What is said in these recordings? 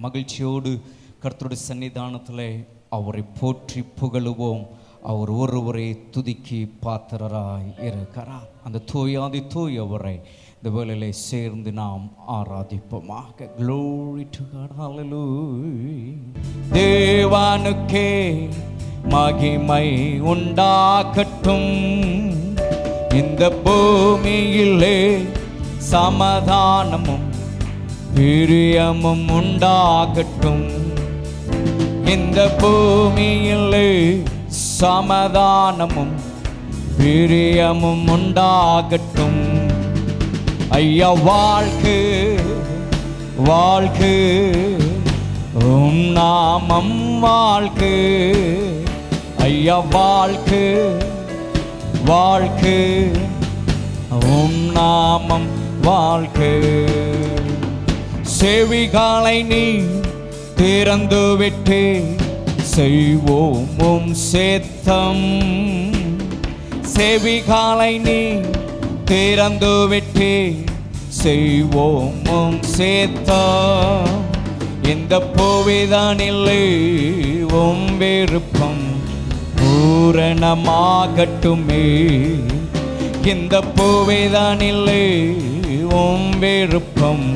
மகிழ்ச்சியோடு கர்த்தருடைய சன்னிதானத்தில் அவரை போற்றி புகழுவோம். அவர் ஒருவரை துதிக்கி பாத்திரராய் இருக்கிறார். அந்த தூயாதி தூயவரை இந்த வேளையிலே சேர்ந்து நாம் ஆராதிப்போமாக. Glory to God, hallelujah. தேவனுக்கே மகிமை உண்டாகட்டும், இந்த பூமியிலே சமாதானமும் பிரியமும் உண்டாகட்டும், இந்த பூமியிலே சமாதானமும் பிரியமும் உண்டாகட்டும். ஐயா வாழ்க்கு வாழ்க்கு உம் நாமம் வாழ்க்கு, ஐயா வாழ்க்கு வாழ்க்கு உம் நாமம் வாழ்க்கு. செவிகளை நீ திறந்து விட்டு செய்வோம் உம் சேத்தம், செவிகளை நீ திறந்து விட்டு செய்வோம் உம் சேத்தம். இந்த புவிதானிலே உம் விருப்பம் பூரணமாகட்டுமே, இந்த புவிதானிலே உம் விருப்பம்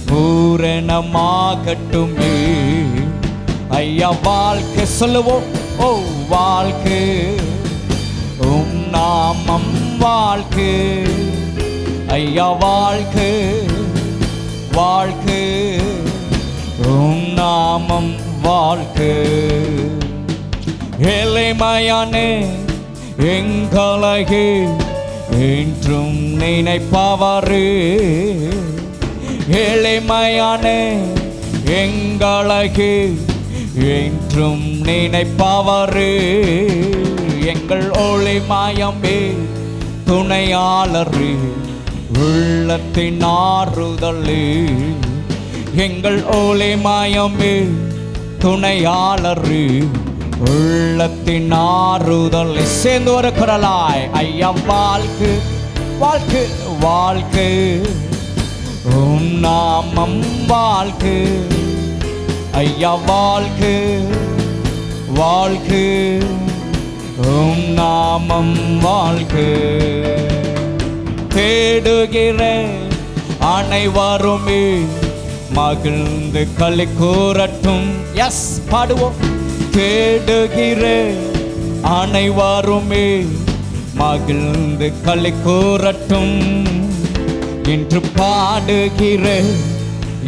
பூரணமாகட்டுமே. ஐயா வாழ்க்கை சொல்லுவோம், ஓ வாழ்க்கை உம் நாமம் வாழ்க்கை, ஐயா வாழ்க்கை வாழ்க்கை உம் நாமம் வாழ்க்கை. ஏழைமையானே எங்களை என்றும் நினைப்பவரே, ஏழைமையானே எங்களை என்றும் நினைப்பவரே, எங்கள் ஒளிமயமே துணையாளரே உள்ளத்தின் ஆறுதலே, எங்கள் ஒளிமயமே துணையாளரே உள்ளத்தின் ஆறுதல். சேர்ந்து ஒரு குரலாய் ஐயா வாழ்க்கை வாழ்க்கை வாழ்க்கை உம் நாமம் வாழ்க்கை, ஐயா வாழ்க்கை வாழ்க்கை உம் நாமம் வாழ்க்கை. தேடுகிற அனைவருமே மகிழ்ந்து களி கூறட்டும். எஸ் பாடுவோம். தேடுகிற அனைவருமே மகிழ்ந்து களி கூறட்டும், இன்று பாடுகிற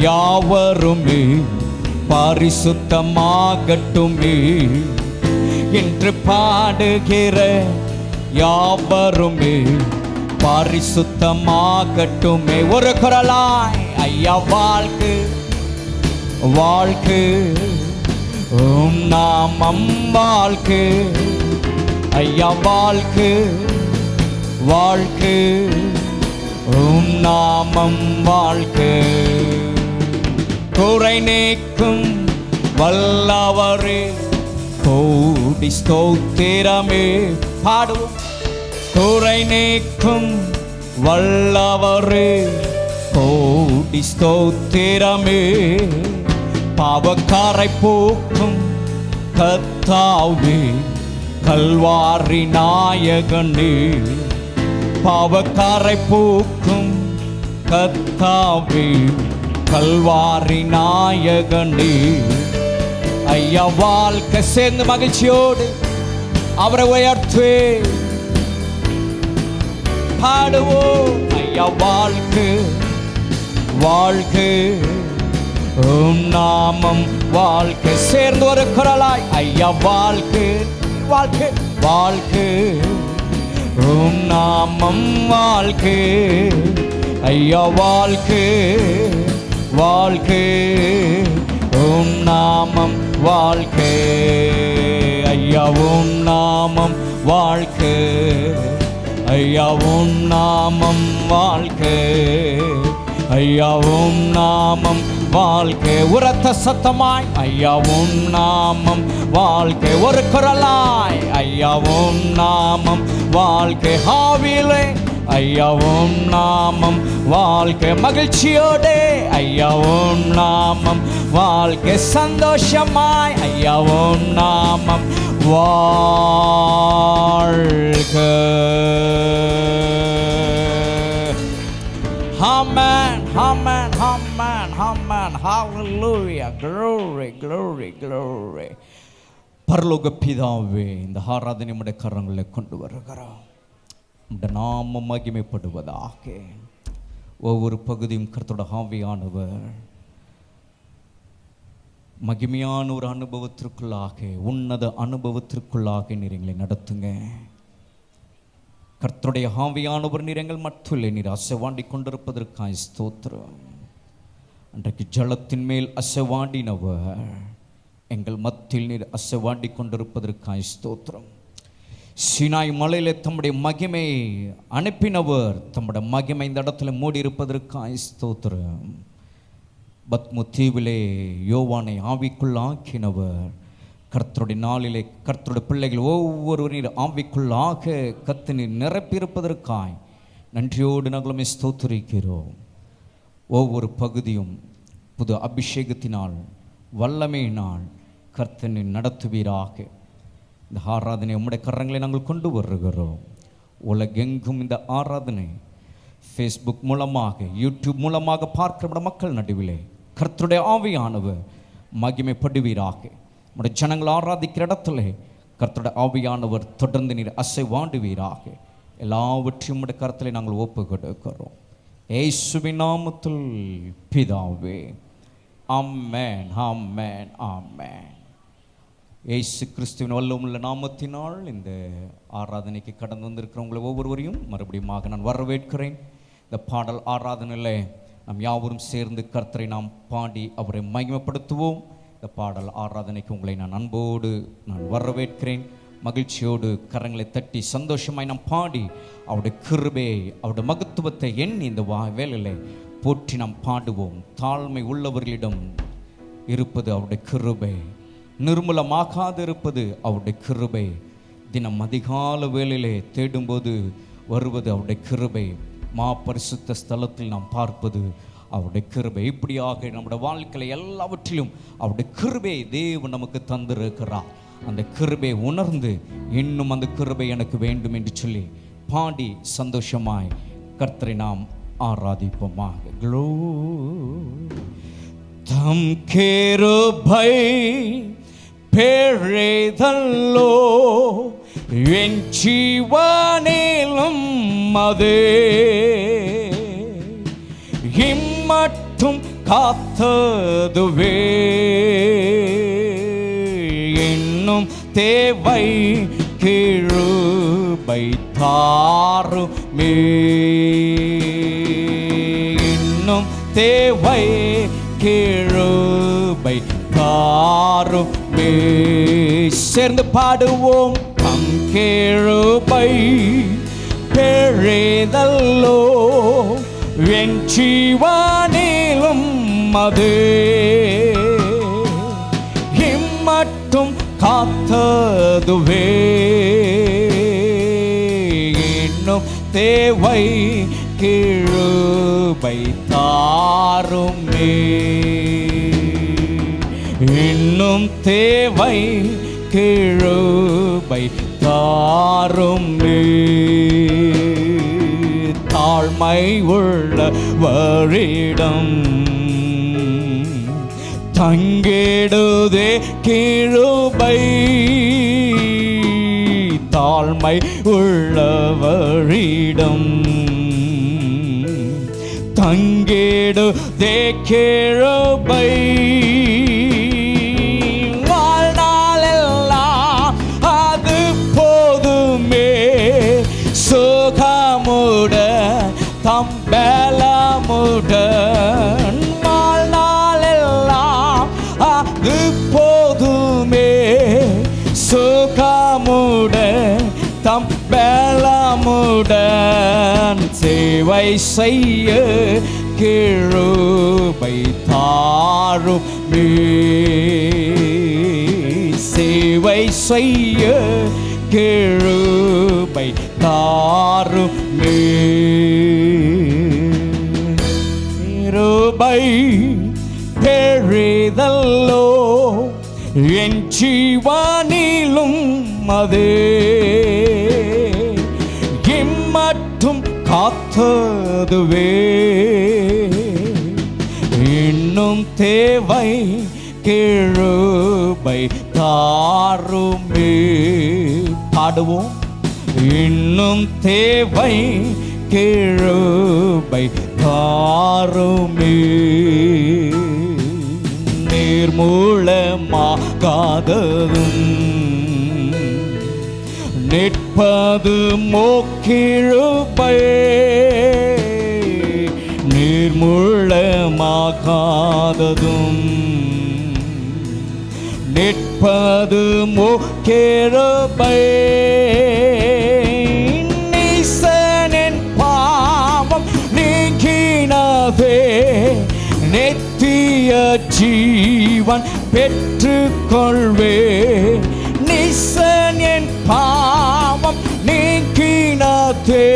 யாவருமே பரிசுத்தமாகட்டுமே, இன்று பாடுகிற யாவருமே பரிசுத்தமாகட்டுமே. ஒரு குரலாய் ஐயா வாழ்க்கை வாழ்க்கை உம் நாமம் வாழ்க்கை, ஐயா வாழ்க்கை வாழ்க்கை உம் நாமம் வாழ்க்கை. குறை நீக்கும் வல்லவரே கோடி ஸ்தோத்திரமே. பாடுவோம். குறை நீக்கும் வல்லவரே கோடி ஸ்தோத்திரமே, பாவக்காரை போக்கும் கர்த்தாவே கல்வாரி நாயகனே, பாவக்காரை போக்கும் கர்த்தாவே கல்வாரி நாயகனே. ஐயா வாழ்க்கை சேர்ந்து மகிழ்ச்சியோடு அவரை உயர்த்துவே பாடுவோம். ஐயா வாழ்க்கை வாழ்க்கை உம் நாமம் வாழ்க்கை. சேர்ந்து ஒரு குரலாய் ஐயா வாழ்க்கை வாழ்க்கை வாழ்க்கை உம் நாமம் வாழ்க்கை, ஐயா வாழ்க்கை வாழ்க்கை உம் நாமம் வாழ்க்கை, ஐயா உம் நாமம் வாழ்க்கை, ஐயா உம் நாமம் வாழ்க்கை, ஐயா உம் நாமம் வாழ்க்கை. உரத்த சத்தமாய் ஐயா உம் நாமம் வாழ்க்கை. ஒரு குரலாய் ஐயா உம் நாமம் வாழ்க்கை. ஆவியிலே ஐயா உம் நாமம் வாழ்க்கை மகிழ்ச்சியோடே, ஐயா உம் நாமம் வாழ்க்கை சந்தோஷமாய், ஐயா உம் நாமம் வாழ்க. Amen, amen, amen, amen, hallelujah, glory, glory, glory. பரலோக பிதாவே, இந்த ஆராதனை நம்முடைய கரங்களை கொண்டு வருகிறோம். நம்முடைய நாமம் மகிமைப்படுவதாக. ஒவ்வொரு பகுதியும் கர்த்தருடைய ஆவியானவர் மகிமையான ஒரு அனுபவத்திற்குள்ளாக, உன்னத அனுபவத்திற்குள்ளாக நீர் எங்களை நடத்துங்க. கர்த்தருடைய ஆவியானவர் நீர் எங்கள் மத்தியிலே நீர் அசைவாடி கொண்டிருப்பதற்காய் ஸ்தோத்திரம். அன்றைக்கு ஜலத்தின் மேல் அசைவாடினவர் எங்கள் மத்தியில் நீர் அசைவாடி கொண்டிருப்பதற்காய் ஸ்தோத்திரம். சீனாய் மலையிலே தம்முடைய மகிமை அனுப்பினவர் தம்முடைய மகிமை இந்த இடத்துல மூடி இருப்பதற்காய் ஸ்தோத்திரம். பத்மு தீவிலே யோவானை ஆவிக்குள் ஆக்கினவர் கர்த்தருடைய நாளிலே கர்த்தருடைய பிள்ளைகள் ஒவ்வொருவரும் ஆவிக்குள்ளாக கர்த்தர் நீர் நிரப்பியிருப்பதற்காய் நன்றியோடு நாங்களுமே ஸ்தோத்திரிக்கிறோம். ஒவ்வொரு பகுதியும் புது அபிஷேகத்தினால் வல்லமையினால் கர்த்தர் நீர் நடத்துவீராக. இந்த ஆராதனை உம்முடைய கரங்களை நாங்கள் கொண்டு வருகிறோம். உலகெங்கும் இந்த ஆராதனை ஃபேஸ்புக் மூலமாக, யூடியூப் மூலமாக பார்க்கிற மக்கள் நடுவிலே கர்த்தருடைய ஆவியானவர் மகிமைப்படுவீராக. நம்முடைய ஜனங்கள் ஆராதிக்கிற இடத்துல கர்த்தருடைய ஆவியானவர் தொடர்ந்து நீர் அசைவாடுவீராக. எல்லாவற்றையும் உம்முடைய கரத்திலே நாங்கள் ஒப்பு கொடுக்கிறோம். இயேசுவின் நாமத்தில் பிதாவே, ஆமென், ஆமென், ஆமென். இயேசு கிறிஸ்துவின் வல்லமையுள்ள நாமத்தினால் இந்த ஆராதனைக்கு கடந்து வந்திருக்கிறவங்களை ஒவ்வொருவரையும் மறுபடியும் நான் வரவேற்கிறேன். இந்த பாடல் ஆராதனையில் நாம் யாவரும் சேர்ந்து கர்த்தரை நாம் பாடி அவரை மகிமைப்படுத்துவோம். இந்த பாடல் ஆராதனைக்கு உங்களை நான் அன்போடு வரவேற்கிறேன். மகிழ்ச்சியோடு கரங்களை தட்டி சந்தோஷமாய் நாம் பாடி அவருடைய கிருபை, அவருடைய மகத்துவத்தை எண்ணி இந்த வேளையில் போற்றி நாம் பாடுவோம். தாழ்மை உள்ளவர்களிடம் இருப்பது அவருடைய கிருபை, நிர்மூலமாகாது இருப்பது அவருடைய கிருபை, தினம் அதிகால வேளையிலே தேடும்போது வருவது அவருடைய கிருபை, பரிசுத்த ஸ்தலத்தில் நாம் பார்ப்பது அவருடைய கிருபை. இப்படியாக நம்முடைய வாழ்க்கையில் எல்லாவற்றிலும் அவருடைய கிருபையை தேவன் நமக்கு தந்திருக்கிறார். அந்த கிருபை உணர்ந்து இன்னும் அந்த கிருபை எனக்கு வேண்டும் என்று சொல்லி பாடி சந்தோஷமாய் கர்த்தரை நாம் ஆராதிப்போமாக. தம் கிருபை பெரிதல்லோ என் ஜீவனிலும் அதே இம்மட்டும் காத்ததுவே இன்னும் தேவை கிருபை தாருமே, இன்னும் தேவை கிருபை தாருமே. சேர்ந்து பாடுவோம். தம் கிருபை பெரிதல்லோ என் ஜீவனிலும் அது இம்மட்டும் காத்ததுவே இன்னும் தேவை கிருபை தாருமே, இன்னும் தேவை கிருபை தாருமே. தாழ்மை உள்ளவரிடம் தங்கிடுதே கிருபை, தாழ்மை உள்ளவரிடம் தங்கிடுதே கிருபை. வாழ்நாளெல்லாம் அது போதுமே, சுகமுடன் தம்பலமுடன் வாழ்நாளெல்லாம் அது போதுமே, சுகமுடன் தம்பலமுடன் சேவை செய்ய கிருபை தாருமே, சேவை செய்ய கிருபை தாருமே. கிருபை பெரிதல்லோ, என் ஜீவனிலும் அதே இம்மட்டும் காத்ததுவே. இன்னும் தேவை கிருபை தாருமே. பாடுவோம். இன்னும் தேவை கிருபை தாருமே. நீர்மூலமாகாததும் நிற்பது மோக்கிருபை. நீர்மூலமாகாததும் நிற்பது மோக்கிருபை. நீசனின் பாவம் நீங்கினதே, நித்திய ஜீவன் பெற்றுக்கொள்வே. நீசன் என் பாவம் நீங்கினதே,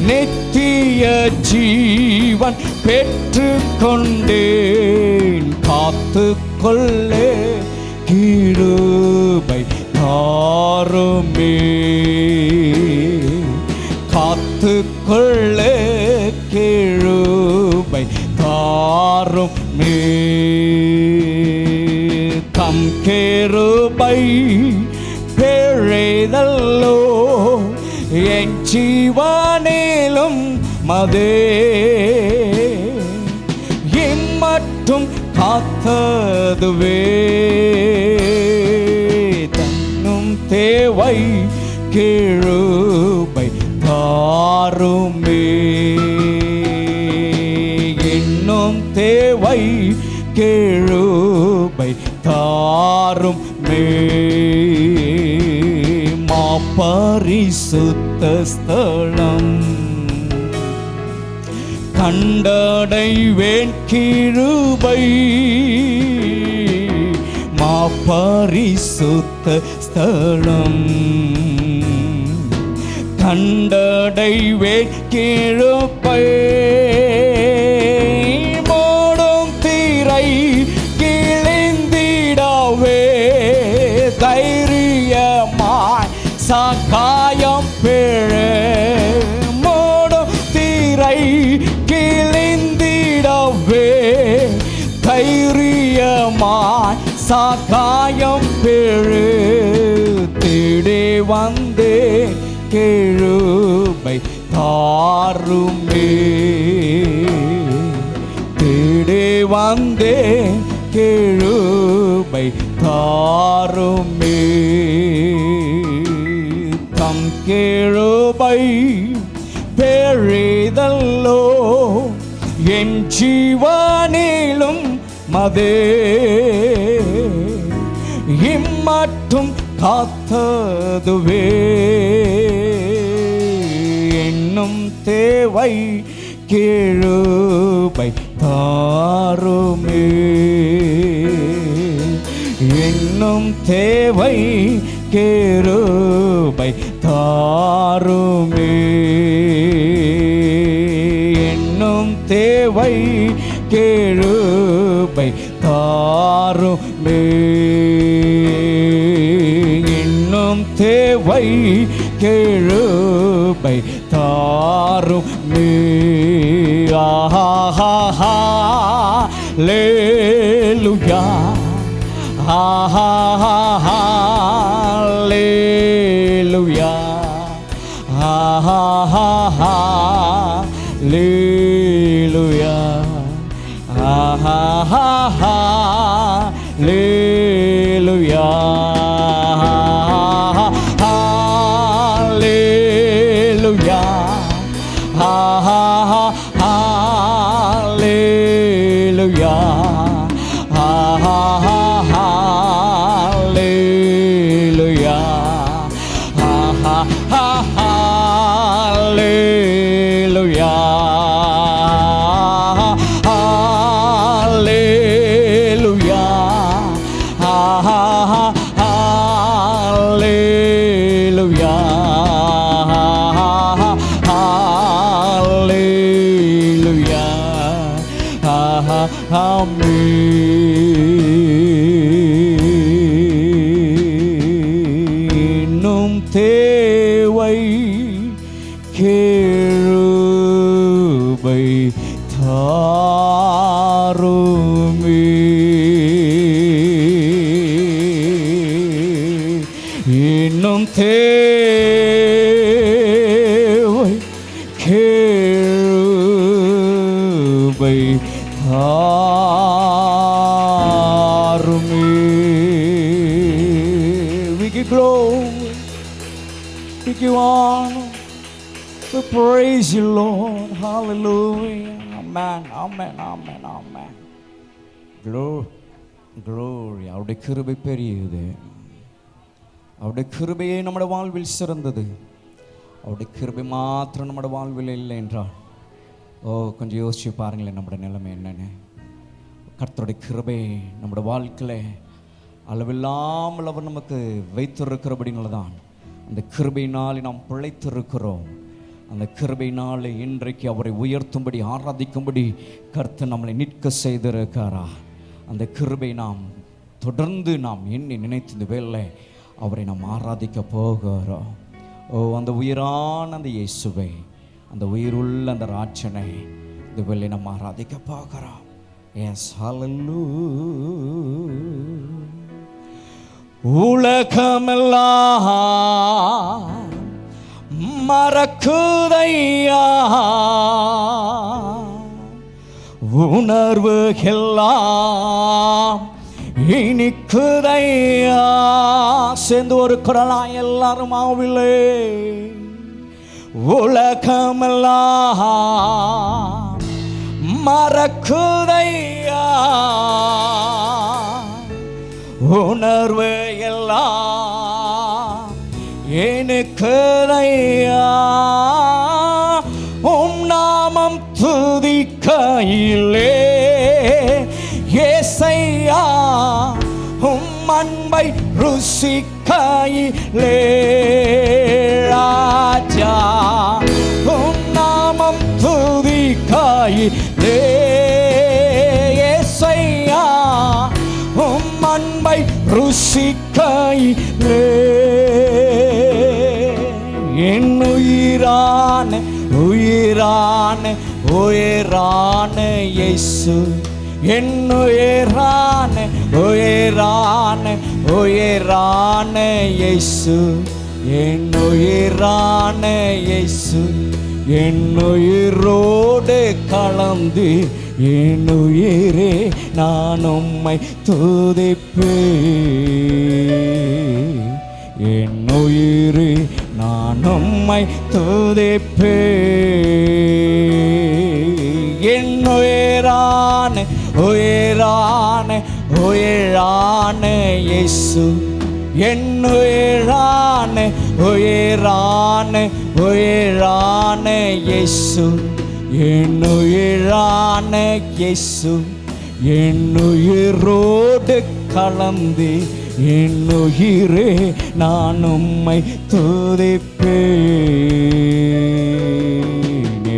நித்திய ஜீவன் பெற்றுக்கொண்டேன். காத்துக்கொள்ளே கிருபை தாருமே. காத்துக்கொள்ளே கிருபை தாருமே. தம் கிருபை பெரிதல்லோ, என் ஜீவனிலும் அதே இம்மட்டும் காத்ததுவே. தன்னும் தேவை கிருபை தாருமே. இன்னும் தேவை கிருபை தாருமே. மாபரிசுத்த ஸ்தலம் கண்டடைவேன் கிருபை. மாபரிசுத்த ஸ்தலம் கண்டடைவேன் கிருபை. மூடும் திரை கிழிந்திடவே, தைரியமாய் சகாயம் பெற. மூடும் திரை கிழிந்திடவே, தைரியமாய் சகாயம் பெறு. தேடி வந்தே கிருபை தாருமே. தேடி வந்தே கிருபை தாருமே. தம் கிருபை பெரிதல்லோ, என் ஜீவனிலும் அதே இம்மட்டும் காத்ததுவே. இன்னும் தேவை கிருபை தாருமே. இன்னும் தேவை கிருபை தாருமே. இன்னும் தேவை கிருபை தாருமே. இன்னும் தேவை கிருபை தாருமே. ஆஹா ஹல்லேலூயா. ஆஹா ஹல்லேலூயா. ஆஹா ஹல்லேலூயா. ஆஹா ஹல்லேலூயா. ஹல்லேலூயா. ஆஹா ஹல்லேலூயா. ஆஹா ஹல்லேலூயா. ஆஹா ஹல்லேலூயா. ஹல்லேலூயா. ஆஹா ஹல்லேலூயா. ஹல்லேலூயா. இன்னும் தேவை கிருபை தாருமே. இன்னும் தேவை கிருபை தாருமே. We give glory, we give honor, we praise you, Lord. Hallelujah. Amen, amen, amen, amen. Glory. அவருடைய கிருபை பெரியது. அவருடைய கிருபையே நம்முடைய வாழ்வில் சிறந்தது. அவருடைய கிருபை மாத்திரம் நம்முடைய வாழ்வில் இல்லை என்றால், கொஞ்சம் யோசிச்சு பாருங்களேன் நம்முடைய நிலைமை என்னன்னு. கர்த்தருடைய கிருபை நம்முடைய வாழ்க்கையில் அளவில்லாமல் அவர் நமக்கு வைத்திருக்கிறபடினால தான் அந்த கிருபையினால் நாம் பிழைத்திருக்கிறோம். அந்த கிருபையினால் இன்றைக்கு அவரை உயர்த்தும்படி ஆராதிக்கும்படி கர்த்தர் நம்மளை நிற்க செய்திருக்காரா. அந்த கிருபை நாம் தொடர்ந்து நாம் எண்ணி நினைத்து இந்த வேளை அவரை நாம் ஆராதிக்க போகிறோம். அந்த உயிரான அந்த இயேசுவை, அந்த உயிருள்ள அந்த ராட்சனை இந்த வேளை நாம் ஆராதிக்க போகிறோம். எஸ், ஹல்லேலூயா. உலகமெல்லாம் மறக்குதையா, உணர்வுகெல்லாம் இனிக்குதையா. சேர்ந்து ஒரு குரலா எல்லாரும் ஆவிலே. உலகமெல்லாம் மறக்குதையா, உணர்வு எல்லாம் எனக்குதையா. உம் நாமம் துதிக்கையிலே ஏசையா, உம் அன்பை ருசிக்கையிலே ராஜா. உம் நாமம் துதிக்கையிலே ஏசையா, உம் அன்பை ருசிக்கையிலே. என் உயிரான உயிரான உயிரான இயேசு, என் உயிரான உயிரான உயிரான இயேசு, என் உயிரான இயேசு, என் உயிரோடு கலந்து என் உயிரே நான் உம்மை துதிப்பேன். என் உயிரே நான் உம்மை துதிப்பேன். என் உயிரான உயிரான உயிரான இயேசு, என் உயிரான உயிரான உயிரான இயேசு, என் உயிரான இயேசு, என் உயிரோடு கலந்து என் உயிரே நான் உம்மை துதிப்பேன்.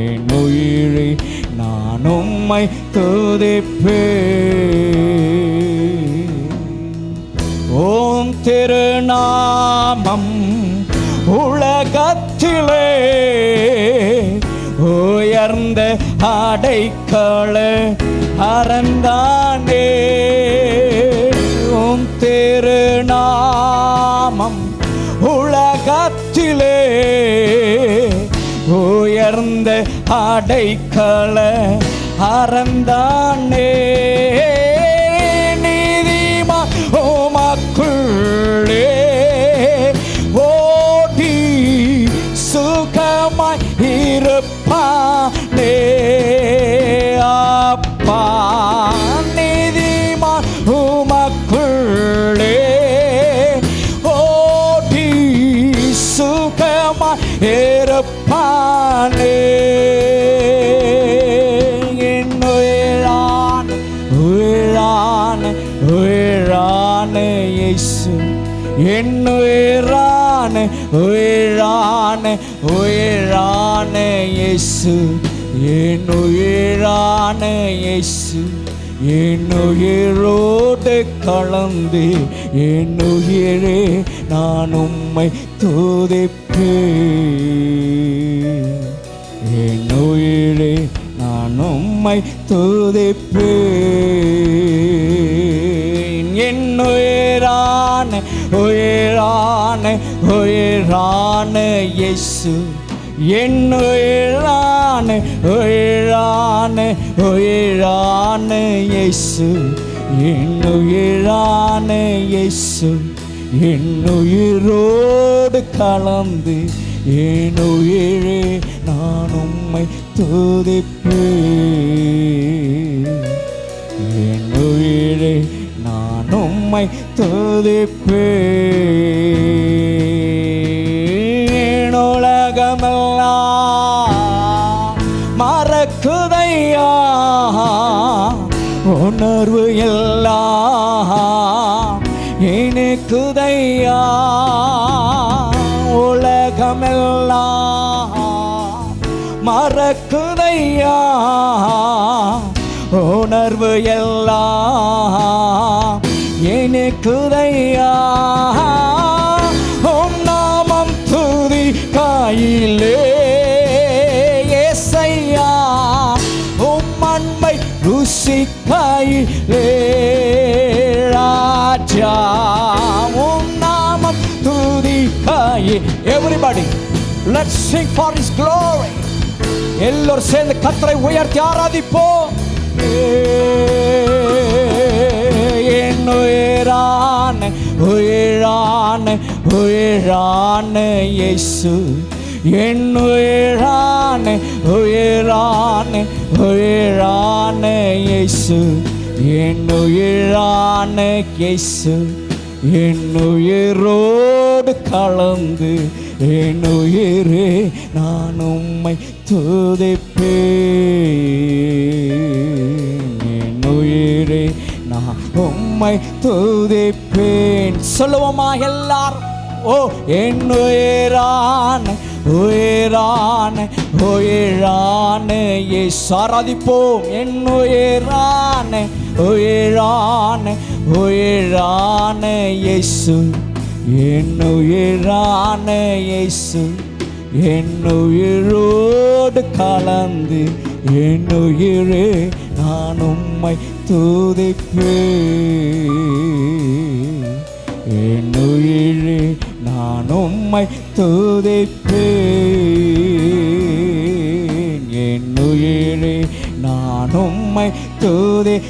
என் உயிரே நான் உம்மை துதிப்பேன். ஓம் திருநாமம் உலகத்திலே உயர்ந்த அடைக்கல அறந்தானே. உம் திருநாமம் உலகத்திலே உயர்ந்த அடைக்கல அறந்தானே. நீதிமான் உமக்குள்ளே ஓடி சுகமாய் இருப்பானே. அப்பா நீதிமான் உமக்குள்ளே ஓடி சுகமாய் இருப்பானே. என் உயிரான உயிரான உயிரான இயேசு, என் உயிரான உயிரான உயிரான இயேசு, என் உயிரான இயேசு, என் உயிரோடு கலந்து என் உயிரே நான் உம்மை துதிப்பேன். என் உயிரே நான் உம்மை துதிப்பேன். என் உயிரான உயிரான உயிரான இயேசு, என் உயிரான உயிரான உயிரான இயேசு, என் உயிரான இயேசு, என் உயிரோடு கலந்து என் உயிரே நான் உம்மை துதிப்பேன். என் உயிரே நான் உம்மை துதிப்பேன். உலகமெல்லாம் மறக்குதையா, உணர்வு எல்லாம் இனிக்குதையா. உலகமெல்லாம் மறக்குதையா, உணர்வு எல்லாம் இனிக்குதையா. உம் நாமம் துதி காயிலே ஏசையா, உம் அன்பை ருசிக்காயிலே ராஜா. உம் நாமம் துதி காயி. Everybody, let's sing for His glory. எல்லோரும் சேர்ந்து கர்த்தரை உயர்த்தி ஆராதிப்போம். என் உயிரான உயிரான உயிரான இயேசு, என் உயிரான உயிரான உயிரான இயேசு, என் உயிரான இயேசு, என் உயிரோடு கலந்து என் உயிரே நான் உம்மை துதிப்பேன். என் உயிரே நான் உம்மை துதிப்பேன். சொல்லுவோமா எல்லாரும்? ஓ, என் உயிரான உயிரான உயிரான இயேசு, ஆராதிப்போம். என் உயிரான உயிரான உயிரான இயேசு, என் உயிரான இயேசு, என் உயிரோடு கலந்து என் உயிரே நான் உம்மை துதிப்பேன். என் உயிரே நான் உம்மை துதிப்பேன். என் உயிரே நான் உம்மை துதிப்பேன்.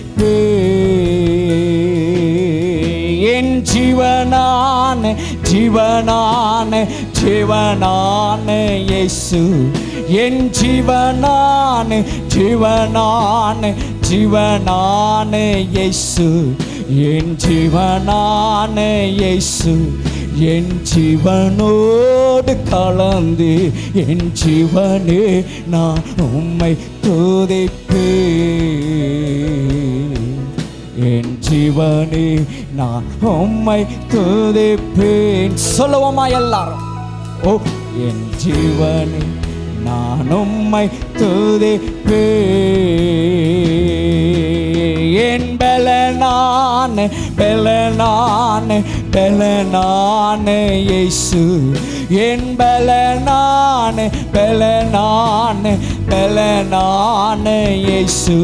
என் ஜீவனான ஜீவனான ஜீவனான இயேசு, என் ஜீவனான ஜீவனான ஜீவனான இயேசு, என் ஜீவனான இயேசு, என் ஜீவனோடு கலந்து என் ஜீவனே நான் உம்மை துதிப்பேன். என் ஜீவனே நான் உம்மை துதிப்பேன். சொல்லுவோமா எல்லாரும்? ஓ, என் ஜீவனே நான் உம்மை துதிப்பேன். என் பலனான பலனான பலனான இயேசு, என் பலனான பலனான பலனான இயேசு,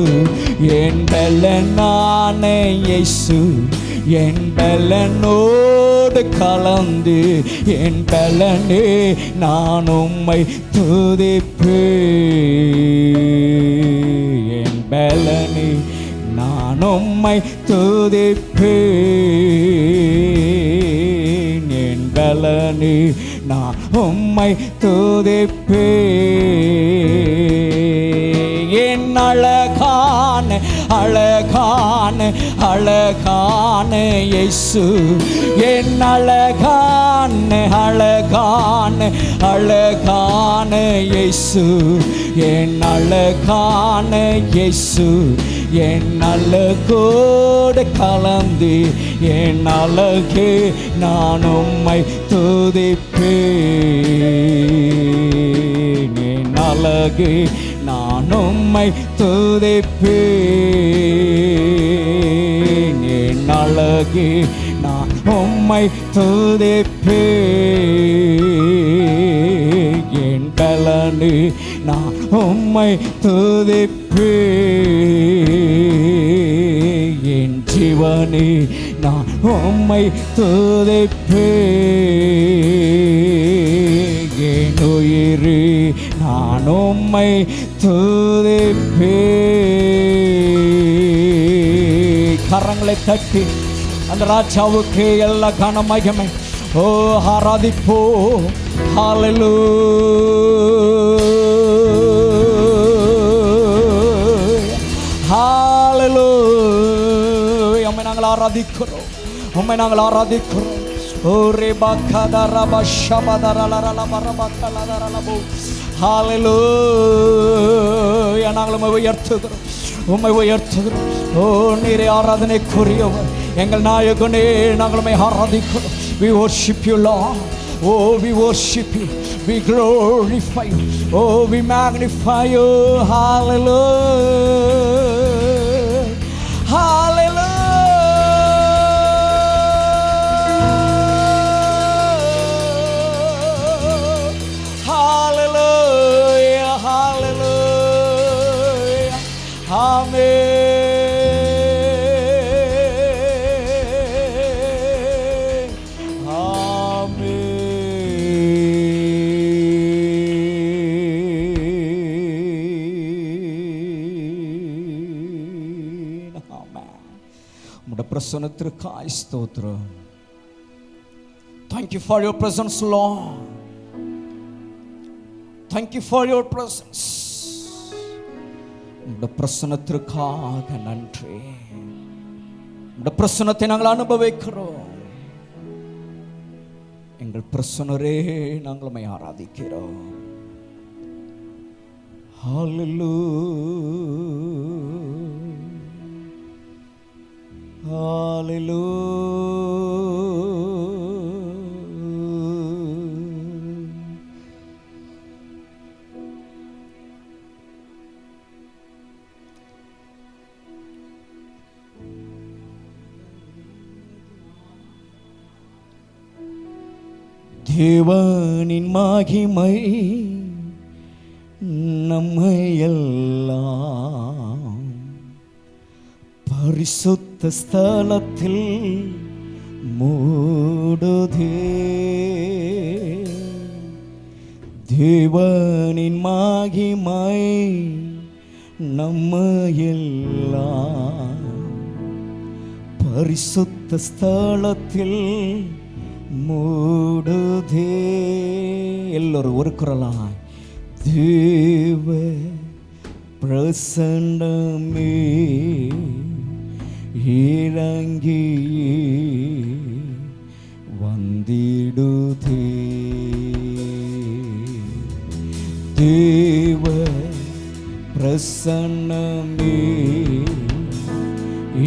என் பலனான இயேசு, என் பலனோடு கலந்து என் பலனே நான் உம்மை துதிப்பேன். என் பலனே நான் உம்மை துதிப்பேன். என் பலனே நான் உம்மை துதிப்பேன். என் அழகான அழகான அழகான இயேசு, என் அழகான அழகான அழகான இயேசு, என் அழகான இயேசு, என் அழகோடு கலந்து என் அழகே நான் உம்மை துதிப்பேன். என் அழகே நான் உம்மை துதிப்பேன். விலகி நான் உம்மை துதிப்பேன். என் பலனே நான் உம்மை துதிப்பேன். என் ஜீவனே நான் உம்மை துதிப்பேன். என் உயிரே நான் உம்மை துதிப்பேன். கரங்களை தட்டி அந்த ராஜாவுக்கு எல்லா கன மகிமை ஓ ஆராதிப்போ. ஹல்லேலூயா ஹல்லேலூயா. உம்மை நாங்கள் ஆராதிக்கிறோம், உம்மை நாங்கள் ஆராதிக்கிறோம். ஓ ரெபகதரப ஷபதரலரலபரபகலதரலபோ. ஹல்லேலூயா. நாங்கள் உம்மை உயர்த்துகிறோம், உம்மை உயர்த்துகிறோம். ஓ நீரே ஆராதனைக்குரியவர், எங்கள் நாயகனே நாங்கள் உம்மை ஆராதிக்கிறோம். We worship you, Lord. Oh, we worship you, we glorify you, oh, we magnify you. Hallelujah hallelujah hallelujah hallelujah. Amen. பிரசன்னத்திற்காய் ஸ்தோத்திரம். Thank you for your presence, Lord. Thank you for your presence. உம்முடைய பிரசன்னத்திற்காக நன்றி. உம்முடைய பிரசன்னத்தை நாங்கள் அனுபவிக்கிறோம். எங்கள் பிரசன்னரே நாங்கள் உம்மை ஆராதிக்கிறோம். Hallelujah தேவனின் மகிமை நம்மையெல்லாம் பரிசுத்த ஸ்தலத்தில் மூடுதே. தேவனின் மகிமை நம்மையெல்லாம் பரிசுத்த ஸ்தலத்தில் மூடுதே. எல்லோரும் ஒரு குரலாய் தேவ பிரசன்னமே இறங்கி வந்திடுதே. தேவ பிரசன்னமே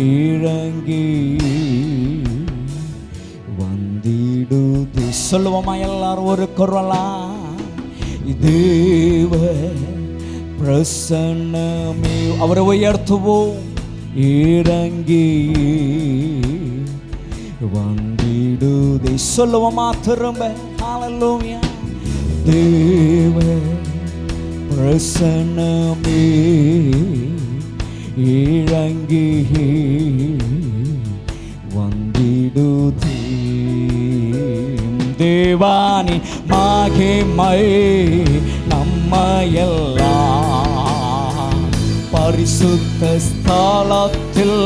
இறங்கி வந்திடுதே. சொல்லுவோமா எல்லாரும் ஒரு குரலா? தேவ பிரசன்னமே. அவரை உயர்த்துவோம். இறங்கி வந்திடுதே. சொல்லுவோமா திரும்ப? ஹல்லேலூயா. தேவ பிரசன்னமே இறங்கி வந்திடுதே. தேவானி மகிமை நம்மையெல்லாம் பரிசுத்த ஸ்தலத்தில்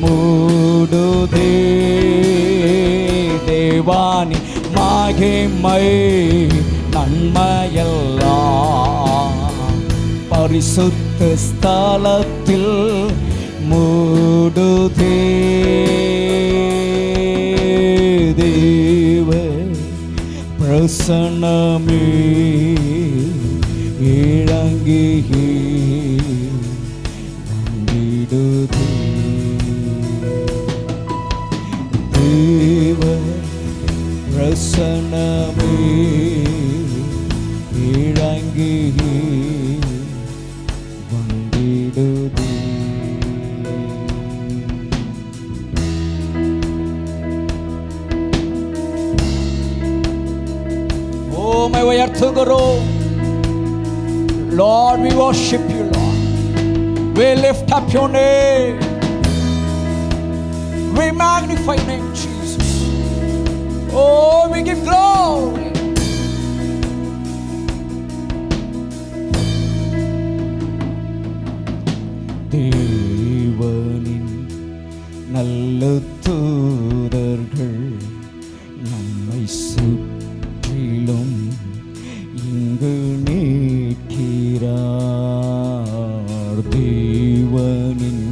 மூடுதே. தேவானி மகிமை நன்மையெல்லாம் பரிசுத்த ஸ்தலத்தில் மூடுதே. தேவ பிரசன்னமே இறங்கி வந்திடுதே. தேவ பிரசன்னமே இறங்கி வந்திடுதே. சொல்லுகிறோம். Lord, we worship you, Lord. We lift up your name. We magnify your name, Jesus. Oh, we give glory. தேவனின் நல்ல தூதர்கள் நம்மை சுற்றிலும் இங்கு நிற்கிறார். தேவனின்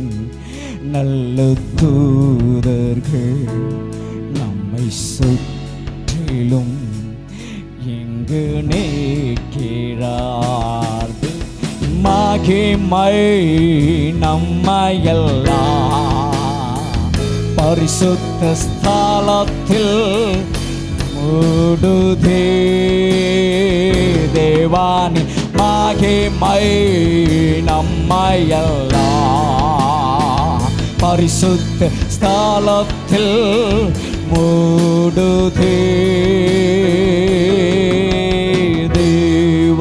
நல்ல தூதர்கள் நம்மை சுற்றிலும் இங்கு நிற்கிறார். மகிமை நம்மையெல்லாம் பரிசுத்த ஸ்தலத்தில் மூடுதே. தேவானி மகிமை நம்மையெல்லாம் பரிசுத்த ஸ்தலத்தில் மூடுதே. தேவ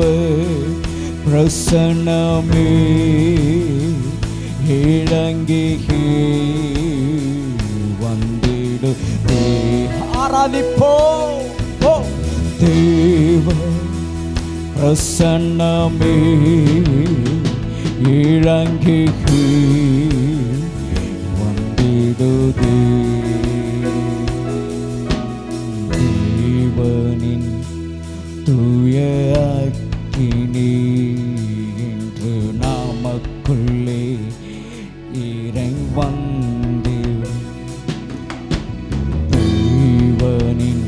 பிரசன்னமே இறங்கி வந்திடுதே. ஆராதிப்போம். தேவ பிரசன்னமே இறங்கி வந்திடுதே. தேவனின் தூய அக்கினி என்று நமக்குள்ளே இறங்கி வந்திடு. தேவனின்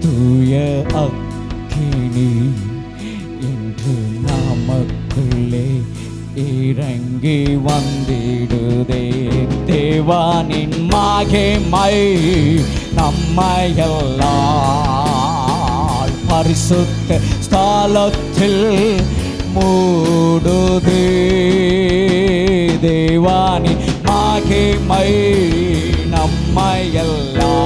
தூய அக்கினி என்று நமக்குள்ளே இறங்கி வந்திடுதே. தேவானின் மகிமை நம்மையெல்லாம் பரிசுத்த ஸ்தலத்தில் மூடுதே. தேவானின் மகிமை நம்மையெல்லாம்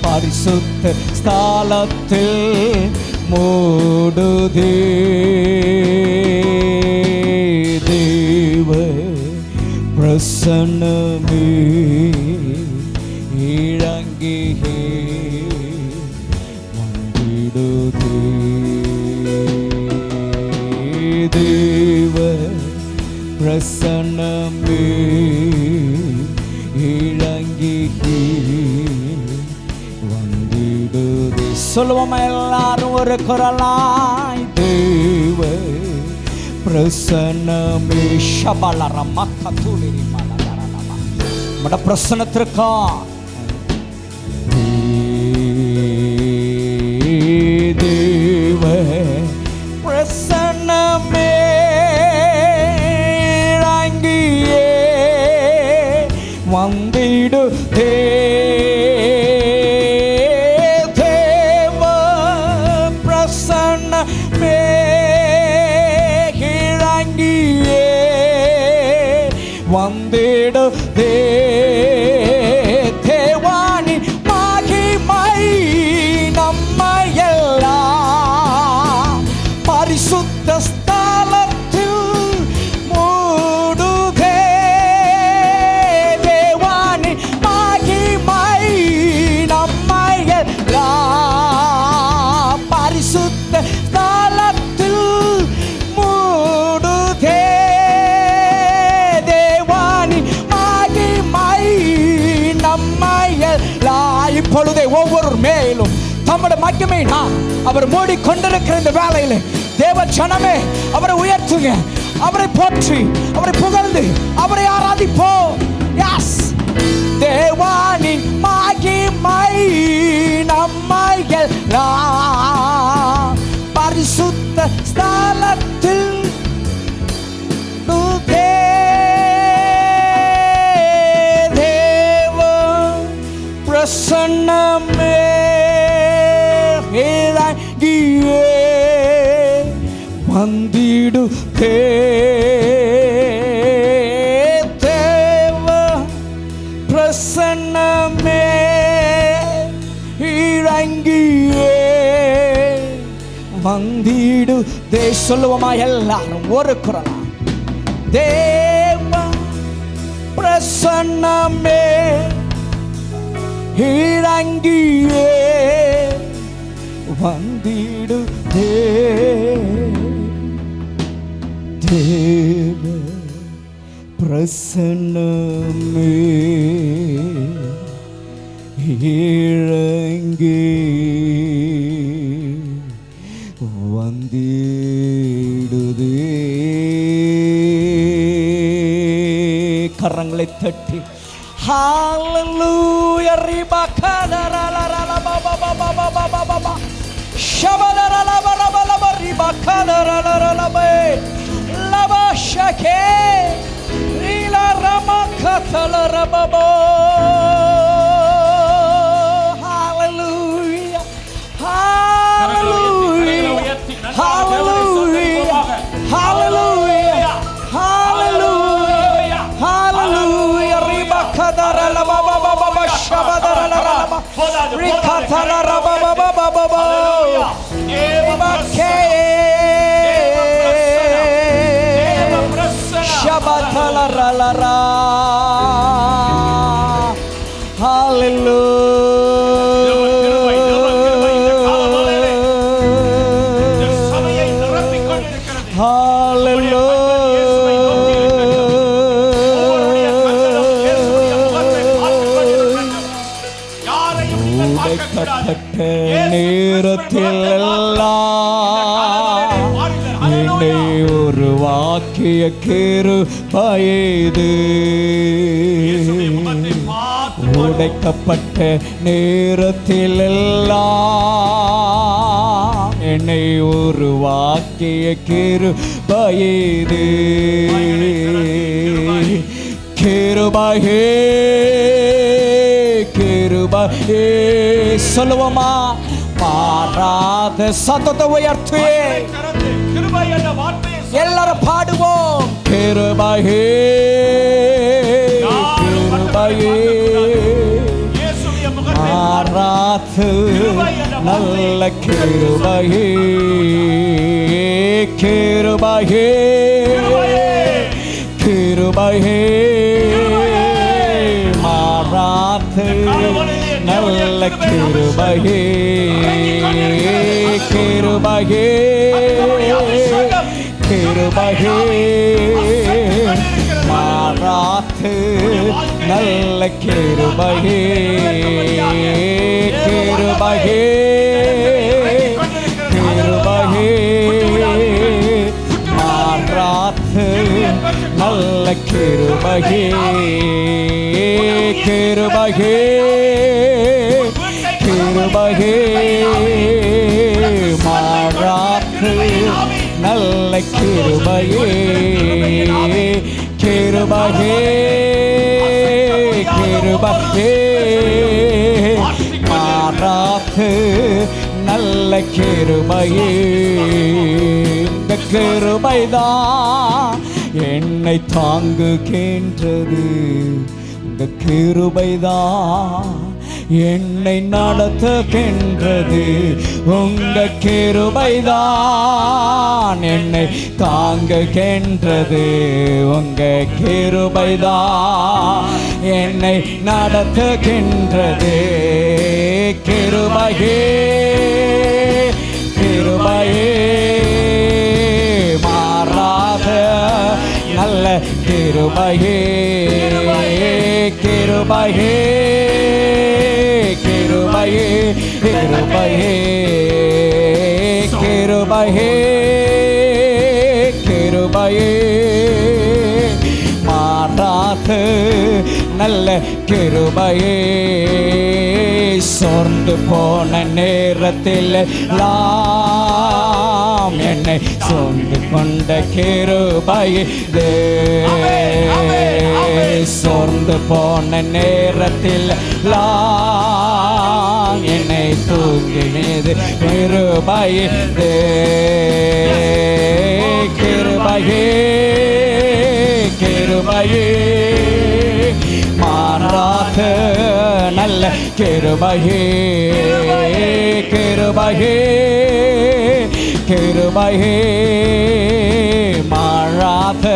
பரிசுத்த ஸ்தலத்தில் மூடுதே. தேவ பிரசன்னமே இறங்கி வந்திடுதே. தேவ பிரசன்னமே இறங்கி வந்திடுதே. சொல்லுவோம் எல்லாரும் ஒரு குரலாய். தேவ பிரசன்னமே மட பிரசன்னத்திற்கா தேவ பிரசன்னமே இறங்கியே வந்திடுதே. தேவ பிரசன்னமே இறங்கியே வந்திடுதே. தேவானி மகிமை நம்மையெல்லாம் பரிசுத்த ஸ்தலத்தில் மூடுதே. தேவானி மகிமை நம்மையெல்லாம் பரிசுத்த ஸ்தலத்தில் மூடுதே. தேவானி மகிமை நம்மையெல்லாம் இப்பொழுதே ஒவ்வொரு மேலும் தம்முடைய மகிமை அவர் மூடிக்கொண்டிருக்கிற இந்த வேளையில் தேவ ஜனமே அவரை உயர்த்துங்க, அவரை போற்றி, அவரை புகழ்ந்து, அவரை ஆராதிப்போம். எஸ், தேவானி மகிமை நம்மையெல்லாம் பரிசுத்த ஸ்தலத்தில் தேவ பிரசன்னமே இறங்கியே வந்திடுதே. தேவ பிரசன்னமே இறங்கியே வந்திடுதே. சொல்லுவோமா எல்லாரும் ஒரு குரலா? தேவ பிரசன்னமே இறங்கியே வந்திடுதே. தேவ பிரசன்னமே இறங்கி வந்திடுதே. கரங்களை தட்டி ஹalleluya ரிபகதரலலலபபபபபபபபப ஷபதரலபலபலப ரிபகதரலலலபே லபஷகே ரிலரமகதலரபபோ. ஹalleluya ஹalleluya ஹalleluya ஹalleluya ஹalleluya ஹalleluya ரிபகதரலபபபபப ஷபதரலலலப ரிகதலரபபபபபப ரிபகே ஷபதலரலரா. ஹalleluya கட்ட நேரத்தில் என்னை ஒரு வாக்கிய கிருபையது. உடைக்கப்பட்ட நேரத்தில் என்னை ஒரு வாக்கிய கிருபையது. கிருபையே கிருபையே. சொல்லுவோமா? மாறாத சத்தத்தை உயர்த்தி எல்லாரும் பாடுவோம். கிருபையே கிருபையே மாறாத நல்ல கிருபையே. கிருபையே கிருபையே மாறாத நல்ல கிருபையே. கிருபையே கிருபையே மாறாத நல்ல கிருபையே. கிருபையே கிருபையே மாறாத நல்ல கிருபையே. கிருபையே கிருபையே மாறாத நல்ல கிருபையே. கிருபையே கிருபையே மாறாத நல்ல கிருபையே. இந்த கிருபைதான் என்னை தாங்குகின்றது. இந்த கிருபைதான் என்னை நடத்துகின்றது. உங்க கிருபைதான் என்னை தாங்குகின்றது. உங்க கிருபைதான் என்னை நடத்துகின்றது. கிருபையே கிருபையே மாறாத நல்ல கிருபையே. கிருபையே கிருபையே கிருபையே கிருபையே கிருபையே மாறாத நல்ல கிருபையே. சோர்ந்து போன நேரத்தில் என்னை சோர்ந்து கொண்ட கிருபையே. சோர்ந்து போன நேரத்தில் என்னை தூங்கினது கிருபையே. கிருபையே கிருபையே மாறாத நல்ல கிருபையே. கிருபையே கிருபையே மாறாத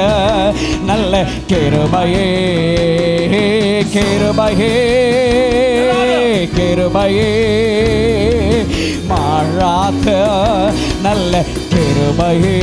நல்ல கிருபையே கிருபையே கிருபையே மாறாத நல்ல கிருபையே